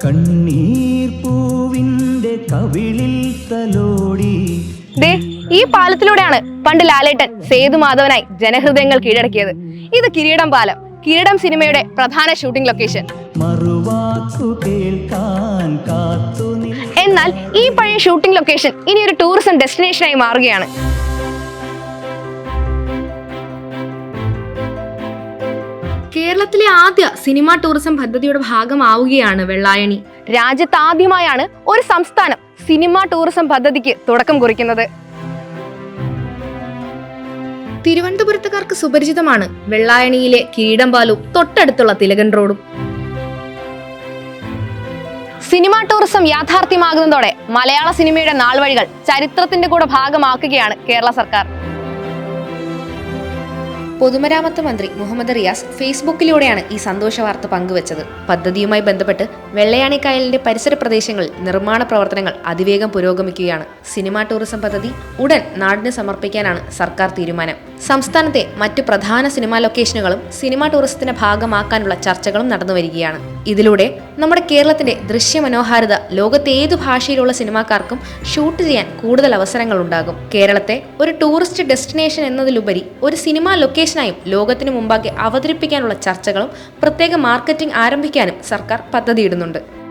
കണ്ണീർ പൂവിന്റെ കവിളിൽ തലോടി. ഈ പാലത്തിലൂടെയാണ് പണ്ട് ലാലേട്ടൻ സേതുമാധവനായി ജനഹൃദയങ്ങൾ കീഴടക്കിയത്. ഇത് കിരീടം പാലം, കിരീടം സിനിമയുടെ പ്രധാന ഷൂട്ടിംഗ് ലൊക്കേഷൻ. എന്നാൽ ഈ പഴയ ഷൂട്ടിംഗ് ലൊക്കേഷൻ ഇനി ഒരു ടൂറിസം ഡെസ്റ്റിനേഷനായി മാറുകയാണ്. കേരളത്തിലെ ആദ്യ സിനിമാ ടൂറിസം പദ്ധതിയുടെ ഭാഗമാവുകയാണ് വെള്ളായണി. രാജ്യത്ത് ആദ്യമായാണ് ഒരു സംസ്ഥാനം സിനിമാ ടൂറിസം പദ്ധതിക്ക് തുടക്കം കുറിക്കുന്നത്. തിരുവനന്തപുരത്തുകാർക്ക് സുപരിചിതമാണ് വെള്ളായണിയിലെ കിരീടം പാലവും തൊട്ടടുത്തുള്ള തിലകൻ റോഡും. സിനിമാ ടൂറിസം യാഥാർത്ഥ്യമാകുന്നതോടെ മലയാള സിനിമയുടെ നാൾവഴികൾ ചരിത്രത്തിന്റെ കൂടെ ഭാഗമാക്കുകയാണ് കേരള സർക്കാർ. പൊതുമരാമത്ത് മന്ത്രി മുഹമ്മദ് റിയാസ് ഫേസ്ബുക്കിലൂടെയാണ് ഈ സന്തോഷ വാർത്ത പങ്കുവച്ചത്. പദ്ധതിയുമായി ബന്ധപ്പെട്ട് വെള്ളയാണി കായലിന്റെ പരിസര പ്രദേശങ്ങളിൽ നിർമ്മാണ പ്രവർത്തനങ്ങൾ അതിവേഗം പുരോഗമിക്കുകയാണ്. സിനിമാ ടൂറിസം പദ്ധതി ഉടൻ നാടിന് സമർപ്പിക്കാനാണ് സർക്കാർ തീരുമാനം. സംസ്ഥാനത്തെ മറ്റു പ്രധാന സിനിമാ ലൊക്കേഷനുകളും സിനിമാ ടൂറിസത്തിന്റെ ഭാഗമാക്കാനുള്ള ചർച്ചകളും നടന്നു വരികയാണ്. ഇതിലൂടെ നമ്മുടെ കേരളത്തിന്റെ ദൃശ്യമനോഹാരിത ലോകത്തെ ഏതു ഭാഷയിലുള്ള സിനിമാക്കാർക്കും ഷൂട്ട് ചെയ്യാൻ കൂടുതൽ അവസരങ്ങൾ ഉണ്ടാകും. കേരളത്തെ ഒരു ടൂറിസ്റ്റ് ഡെസ്റ്റിനേഷൻ എന്നതിലുപരി ഒരു സിനിമാ ലൊക്കേഷനായും ലോകത്തിനു മുമ്പാകെ അവതരിപ്പിക്കാനുള്ള ചർച്ചകളും പ്രത്യേക മാർക്കറ്റിംഗ് ആരംഭിക്കാനും സർക്കാർ പദ്ധതിയിടുന്നുണ്ട്.